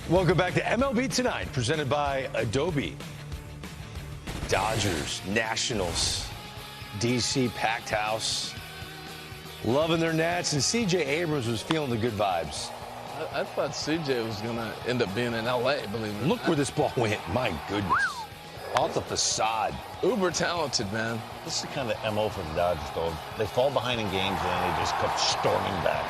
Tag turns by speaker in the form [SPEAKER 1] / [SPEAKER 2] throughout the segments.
[SPEAKER 1] Welcome back to MLB Tonight, presented by Adobe. Dodgers, Nationals, DC packed house, loving their Nats, and C.J. Abrams was feeling the good vibes.
[SPEAKER 2] I thought CJ was going to end up being in L.A., believe it or
[SPEAKER 1] Look
[SPEAKER 2] not.
[SPEAKER 1] where this ball went. My goodness. Off the facade.
[SPEAKER 2] Uber talented, man.
[SPEAKER 3] This is the kind of MO for the Dodgers, though. They fall behind in games, and then they just come storming back.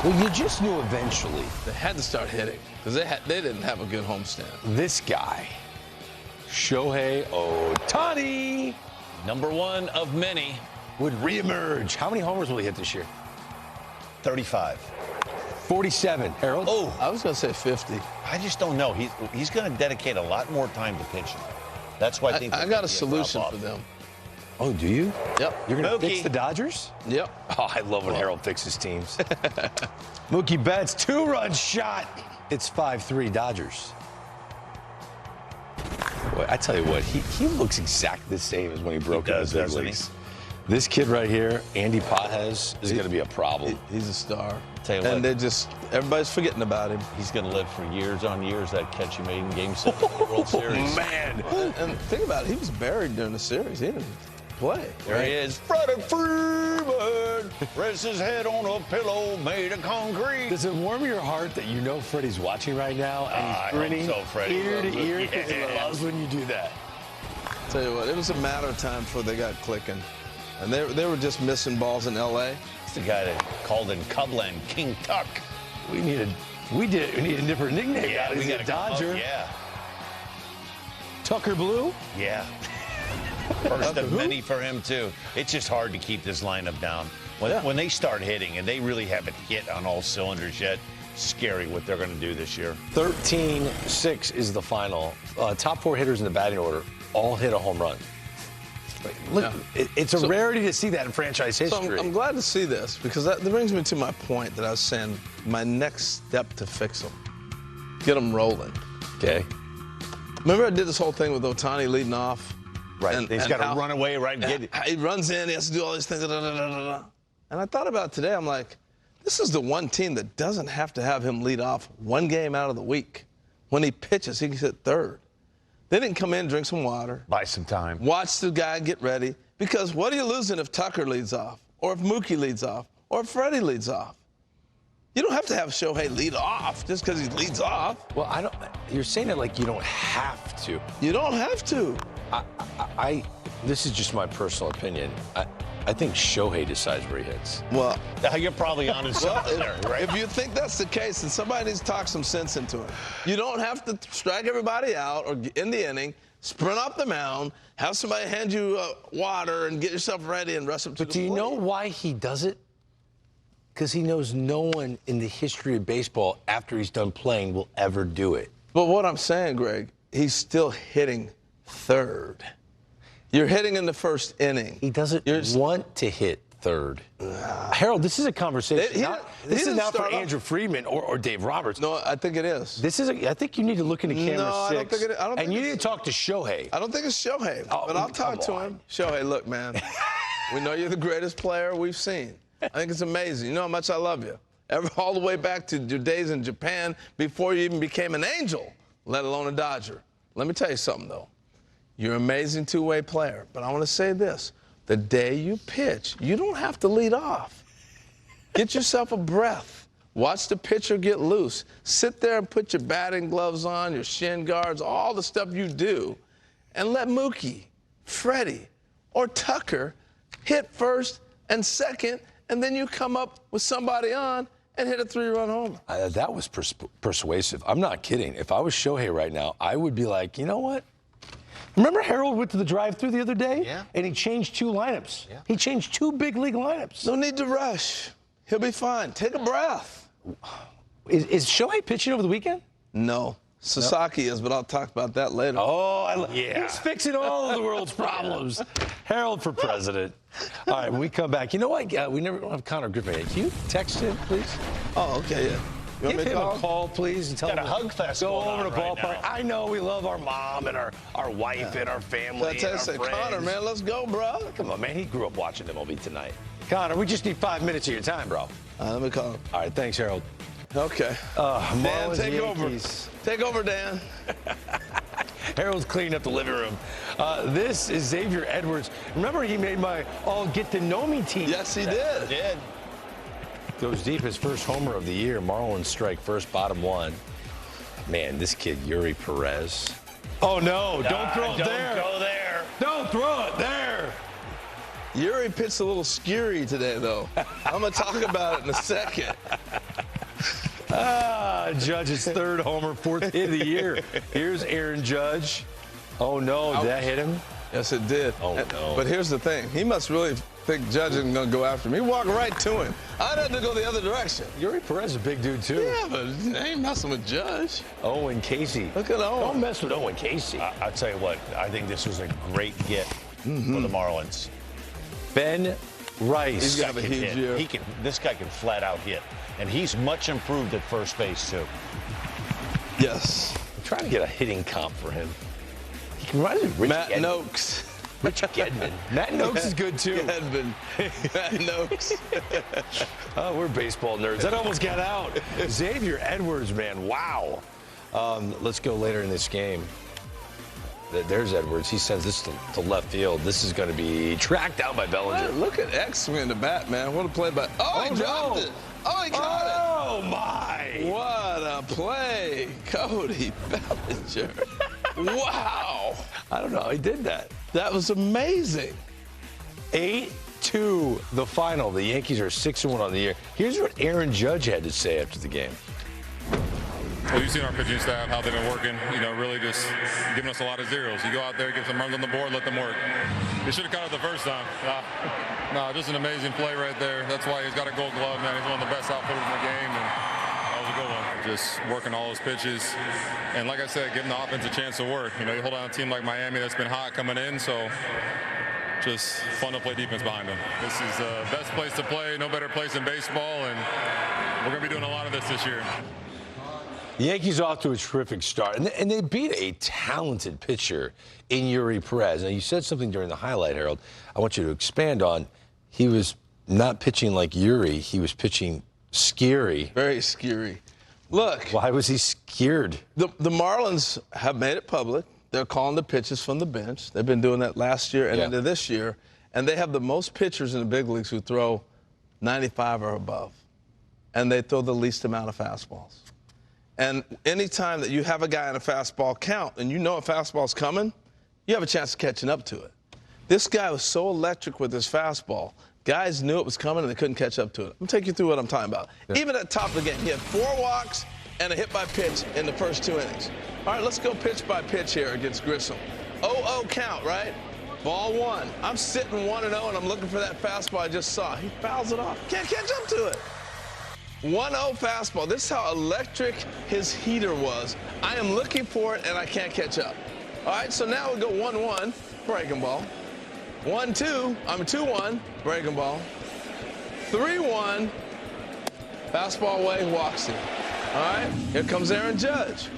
[SPEAKER 1] Well, you just knew eventually.
[SPEAKER 2] They had to start hitting because they didn't have a good homestand.
[SPEAKER 1] This guy, Shohei Ohtani,
[SPEAKER 3] #1 of many.
[SPEAKER 1] would reemerge. How many homers will he hit this year?
[SPEAKER 3] 35.
[SPEAKER 1] 47. Harold?
[SPEAKER 3] Oh,
[SPEAKER 2] I was going to say 50.
[SPEAKER 3] I just don't know. He's going to dedicate a lot more time to pitching. That's why I think
[SPEAKER 2] I got a solution for them.
[SPEAKER 1] Oh, do you?
[SPEAKER 2] Yep.
[SPEAKER 1] You're going to
[SPEAKER 3] Mookie.
[SPEAKER 1] fix the Dodgers?
[SPEAKER 2] Yep.
[SPEAKER 1] Oh, I love when Harold fixes teams. Mookie Betts, 2-run shot. It's 5-3 Dodgers. Boy, I tell you what, he looks exactly the same as when he broke into the big
[SPEAKER 3] doesn't he?
[SPEAKER 1] leagues. This kid right here, Andy Pages, is going to be a problem.
[SPEAKER 2] He's a star.
[SPEAKER 3] Tell you
[SPEAKER 2] And
[SPEAKER 3] what.
[SPEAKER 2] everybody's forgetting about him.
[SPEAKER 3] He's going to live for years on years, that catch he made in Game 7 of the World Series.
[SPEAKER 1] Man.
[SPEAKER 2] And think about it, he was buried during the series. He didn't play.
[SPEAKER 3] There he is. Freddie Freeman rests his head on a pillow made of concrete.
[SPEAKER 1] Does it warm your heart that you know Freddie's watching right now and
[SPEAKER 3] I
[SPEAKER 1] he's
[SPEAKER 3] hope
[SPEAKER 1] grinning
[SPEAKER 3] so, Freddie.
[SPEAKER 1] ear to ear because he
[SPEAKER 3] Yeah.
[SPEAKER 1] loves when you do that?
[SPEAKER 2] Tell you what, it was a matter of time before they got clicking. And they were just missing balls in L.A.
[SPEAKER 3] It's the guy that called in Cubland King Tuck.
[SPEAKER 1] We need a different nickname.
[SPEAKER 3] Yeah,
[SPEAKER 1] He's
[SPEAKER 3] we
[SPEAKER 1] a
[SPEAKER 3] got to come up.
[SPEAKER 1] Dodger.
[SPEAKER 3] Yeah,
[SPEAKER 1] Tucker Blue.
[SPEAKER 3] yeah. First of many for him, too. It's just hard to keep this lineup down. When they start hitting, and they really haven't hit on all cylinders yet, scary what they're going to do this year.
[SPEAKER 1] 13-6 is the final. Top 4 hitters in the batting order all hit a home run. Look, it's a rarity to see that in franchise history.
[SPEAKER 2] So I'm glad to see this because that brings me to my point that I was saying, my next step to fix them. Get them rolling.
[SPEAKER 1] Okay.
[SPEAKER 2] Remember I did this whole thing with Ohtani leading off?
[SPEAKER 3] Right. He's got to run away, right?
[SPEAKER 2] He runs in, he has to do all these things. And I thought about it today, I'm like, this is the one team that doesn't have to have him lead off one game out of the week. When he pitches, he can hit third. They didn't come in, drink some water.
[SPEAKER 3] Buy some time.
[SPEAKER 2] Watch the guy get ready. Because what are you losing if Tucker leads off? Or if Mookie leads off? Or if Freddie leads off? You don't have to have Shohei lead off just because he leads off.
[SPEAKER 1] Well, you're saying it like you don't have to.
[SPEAKER 2] You don't have to.
[SPEAKER 1] This is just my personal opinion. I think Shohei decides where he hits.
[SPEAKER 2] Well,
[SPEAKER 3] You're probably on his side there, right?
[SPEAKER 2] if you think that's the case, then somebody needs to talk some sense into it. You don't have to strike everybody out or in the inning, sprint off the mound, have somebody hand you water and get yourself ready and rush up to the
[SPEAKER 1] But do you know why he does it? Because he knows no one in the history of baseball after he's done playing will ever do it.
[SPEAKER 2] But what I'm saying, Greg, he's still hitting third. You're hitting in the first inning.
[SPEAKER 1] He doesn't want to hit third. Harold, this is a conversation. This is not for Andrew Friedman or Dave Roberts.
[SPEAKER 2] No, I think it is.
[SPEAKER 1] I think you need to look into camera 6.
[SPEAKER 2] I don't think it is.
[SPEAKER 1] And you need to talk to Shohei.
[SPEAKER 2] I don't think it's Shohei, but I'll talk to him. Shohei, look, man, we know you're the greatest player we've seen. I think it's amazing. You know how much I love you. All the way back to your days in Japan before you even became an Angel, let alone a Dodger. Let me tell you something, though. You're an amazing two-way player, but I want to say this. The day you pitch, you don't have to lead off. Get yourself a breath. Watch the pitcher get loose. Sit there and put your batting gloves on, your shin guards, all the stuff you do, and let Mookie, Freddie, or Tucker hit first and second, and then you come up with somebody on and hit a 3-run homer.
[SPEAKER 1] That was persuasive. I'm not kidding. If I was Shohei right now, I would be like, you know what? Remember Harold went to the drive-thru the other day?
[SPEAKER 3] Yeah.
[SPEAKER 1] And he changed 2 lineups. Yeah. He changed 2 big league lineups.
[SPEAKER 2] No need to rush. He'll be fine. Take a breath.
[SPEAKER 1] Is Shohei pitching over the weekend?
[SPEAKER 2] No. Sasaki is, but I'll talk about that later.
[SPEAKER 1] Oh, he's fixing all of the world's problems. Harold for president. All right, when we come back, you know what? We never have Connor Griffin yet. Can you text him, please?
[SPEAKER 2] Oh, okay, yeah. You want
[SPEAKER 1] Give
[SPEAKER 2] me
[SPEAKER 1] him
[SPEAKER 2] to
[SPEAKER 1] a call, please, and tell
[SPEAKER 3] Got
[SPEAKER 1] him
[SPEAKER 3] a hug fest
[SPEAKER 1] go
[SPEAKER 3] going
[SPEAKER 1] over
[SPEAKER 3] on
[SPEAKER 1] to
[SPEAKER 3] right
[SPEAKER 1] ballpark.
[SPEAKER 3] now.
[SPEAKER 1] I know we love our mom and our wife and our family
[SPEAKER 2] I tell you,
[SPEAKER 1] and
[SPEAKER 2] say,
[SPEAKER 1] our friends.
[SPEAKER 2] Connor, man, let's go, bro.
[SPEAKER 1] Come on, man. He grew up watching MLB Tonight. Connor, we just need 5 minutes of your time, bro.
[SPEAKER 2] Let me call him.
[SPEAKER 1] All right, thanks, Harold.
[SPEAKER 2] Okay. Dan,
[SPEAKER 1] Marlins,
[SPEAKER 2] take
[SPEAKER 1] Yankees.
[SPEAKER 2] over. Take over, Dan.
[SPEAKER 1] Harold's cleaning up the living room. This is Xavier Edwards. Remember, he made my all-get-to-know-me team.
[SPEAKER 2] Yes, he did.
[SPEAKER 3] Did.
[SPEAKER 1] Goes deep, his first homer of the year. Marlins strike first, bottom one. Man, this kid, Yuri Perez. Oh, no, don't throw it there.
[SPEAKER 3] Don't go there.
[SPEAKER 1] Don't throw it there.
[SPEAKER 2] Yuri pitched a little scary today, though. I'm going to talk about it in a second.
[SPEAKER 1] Judge's third homer, fourth hit of the year. Here's Aaron Judge. Oh, no, did that hit him?
[SPEAKER 2] Yes, it did.
[SPEAKER 1] Oh, no.
[SPEAKER 2] But here's the thing. He must really think Judge isn't going to go after him. He walked right to him. I'd have to go the other direction.
[SPEAKER 1] Yuri Perez is a big dude, too.
[SPEAKER 2] Yeah, but they ain't messing with Judge.
[SPEAKER 1] Owen Casey.
[SPEAKER 2] Look at Owen.
[SPEAKER 1] Don't mess with Owen Casey.
[SPEAKER 3] I'll tell you what, I think this was a great get for the Marlins.
[SPEAKER 1] Ben Rice.
[SPEAKER 2] He's got a huge year.
[SPEAKER 3] This guy can flat out hit. And he's much improved at first base, too.
[SPEAKER 2] Yes.
[SPEAKER 1] I'm trying to get a hitting comp for him. He can run Rich
[SPEAKER 2] Matt
[SPEAKER 1] Gedman.
[SPEAKER 2] Noakes.
[SPEAKER 1] Rich Gedman. Matt Noakes is good, too.
[SPEAKER 2] Gedman. Matt Noakes.
[SPEAKER 1] Oh, we're baseball nerds. That almost got out. Xavier Edwards, man, wow. Let's go later in this game. There's Edwards. He sends this to left field. This is going to be tracked down by Bellinger.
[SPEAKER 2] Look at X swinging the bat, man. What a play by... Oh, he dropped it. Oh, he caught it.
[SPEAKER 1] Oh, my.
[SPEAKER 2] What a play. Cody Bellinger. Wow.
[SPEAKER 1] I don't know how he did that.
[SPEAKER 2] That was amazing.
[SPEAKER 1] 8-2, the final. The Yankees are 6-1 on the year. Here's what Aaron Judge had to say after the game.
[SPEAKER 4] Well, you've seen our pitching staff, how they've been working, really just giving us a lot of zeros. You go out there, get some runs on the board, let them work. They should have caught it the first time. No, just an amazing play right there. That's why he's got a gold glove, man. He's one of the best outfitters in the game, and that was a good one. Just working all his pitches. And like I said, giving the offense a chance to work. You hold on a team like Miami that's been hot coming in, so just fun to play defense behind them. This is the best place to play, no better place in baseball, and we're going to be doing a lot of this year.
[SPEAKER 1] The Yankees off to a terrific start, and they beat a talented pitcher in Yuri Perez. Now, you said something during the highlight, Harold. I want you to expand on. He was not pitching like Yuri. He was pitching scary.
[SPEAKER 2] Very scary. Look.
[SPEAKER 1] Why was he scared?
[SPEAKER 2] The Marlins have made it public. They're calling the pitches from the bench. They've been doing that last year and into this year. And they have the most pitchers in the big leagues who throw 95 or above. And they throw the least amount of fastballs. And anytime that you have a guy in a fastball count and you know a fastball's coming, you have a chance of catching up to it. This guy was so electric with his fastball. Guys knew it was coming and they couldn't catch up to it. I'm going to take you through what I'm talking about. Yeah. Even at the top of the game, he had 4 walks and a hit by pitch in the first 2 innings. All right, let's go pitch by pitch here against Grissom. 0-0 count, right? Ball 1. I'm sitting 1-0 and I'm looking for that fastball I just saw. He fouls it off. Can't catch up to it. 1-0 fastball. This is how electric his heater was. I am looking for it, and I can't catch up. All right, so now we go 1-1, breaking ball. 1-2, 2-1, breaking ball. 3-1, fastball away, walks him. All right, here comes Aaron Judge.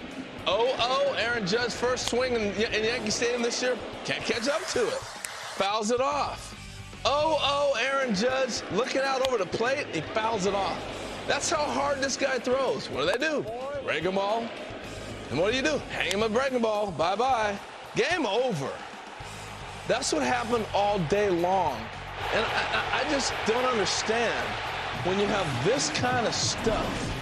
[SPEAKER 2] 0-0, Aaron Judge, first swing in Yankee Stadium this year. Can't catch up to it. Fouls it off. 0-0, Aaron Judge, looking out over the plate, he fouls it off. That's how hard this guy throws. What do? Breaking ball. And what do? Hang him a breaking ball. Bye-bye. Game over. That's what happened all day long. And I just don't understand when you have this kind of stuff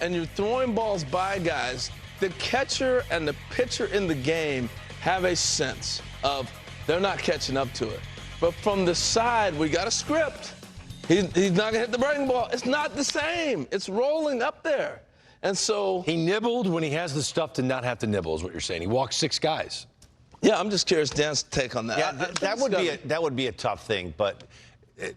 [SPEAKER 2] and you're throwing balls by guys, the catcher and the pitcher in the game have a sense of they're not catching up to it. But from the side, we got a script. He's not going to hit the breaking ball. It's not the same. It's rolling up there. And so
[SPEAKER 1] he nibbled when he has the stuff to not have to nibble, is what you're saying. He walked 6 guys.
[SPEAKER 2] Yeah, I'm just curious Dan's take on that.
[SPEAKER 3] Yeah, that would be a tough thing. But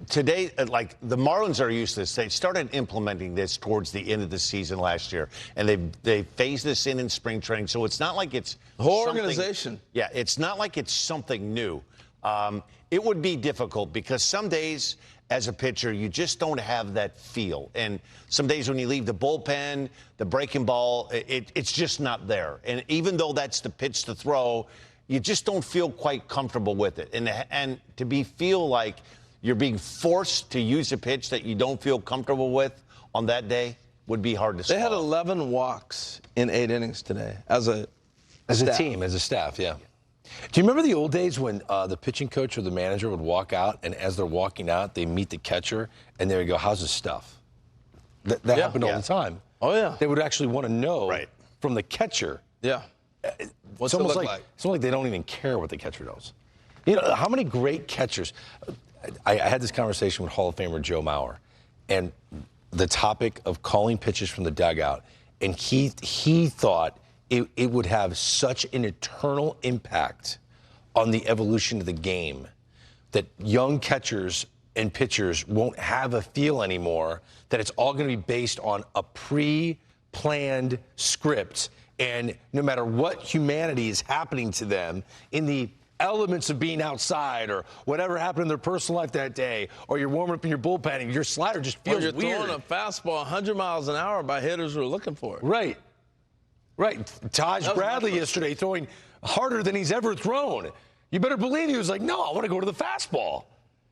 [SPEAKER 3] today, like the Marlins are used to this. They started implementing this towards the end of the season last year, and they phased this in spring training. So it's not like it's
[SPEAKER 2] the whole organization.
[SPEAKER 3] Yeah, it's not like it's something new. It would be difficult because some days, as a pitcher, you just don't have that feel. And some days when you leave the bullpen, the breaking ball, it's just not there. And even though that's the pitch to throw, you just don't feel quite comfortable with it. And to feel like you're being forced to use a pitch that you don't feel comfortable with on that day would be hard to swallow.
[SPEAKER 2] They had 11 walks in 8 innings today as a
[SPEAKER 1] team, as a staff, yeah. Do you remember the old days when the pitching coach or the manager would walk out, and as they're walking out, they meet the catcher, and they would go, "How's his stuff?" That happened all the time.
[SPEAKER 2] Oh, yeah.
[SPEAKER 1] They would actually want to know from the catcher.
[SPEAKER 2] Yeah.
[SPEAKER 1] It's
[SPEAKER 2] What's it
[SPEAKER 1] almost
[SPEAKER 2] look
[SPEAKER 1] like it's almost like they don't even care what the catcher knows. You know, how many great catchers? I had this conversation with Hall of Famer Joe Mauer, and the topic of calling pitches from the dugout, and he thought it would have such an eternal impact on the evolution of the game that young catchers and pitchers won't have a feel anymore, that it's all going to be based on a pre-planned script, and no matter what humanity is happening to them in the elements of being outside or whatever happened in their personal life that day, or you're warming up in your bullpen and your slider just feels
[SPEAKER 2] you're
[SPEAKER 1] weird.
[SPEAKER 2] Throwing a fastball 100 miles an hour by hitters who are looking for it.
[SPEAKER 1] Right. Taj Bradley yesterday throwing harder than he's ever thrown. You better believe he was like, no, I want to go to the fastball.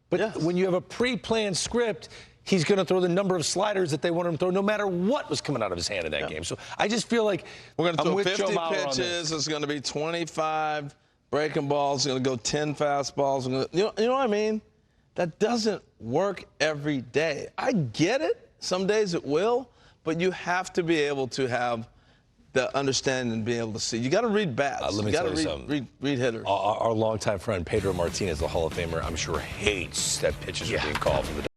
[SPEAKER 1] But when you have a pre-planned script, he's going to throw the number of sliders that they want him to throw, no matter what was coming out of his hand in that game. So I just feel like
[SPEAKER 2] we're going to throw 50
[SPEAKER 1] Joe
[SPEAKER 2] pitches. It's going to be 25 breaking balls. It's going to go 10 fastballs. You know what I mean? That doesn't work every day. I get it. Some days it will, but you have to be able to have the understanding and be able to see. You got to read bats.
[SPEAKER 1] Let me tell you something.
[SPEAKER 2] Read hitters.
[SPEAKER 1] Our longtime friend Pedro Martinez, the Hall of Famer, I'm sure hates that pitches are being called from the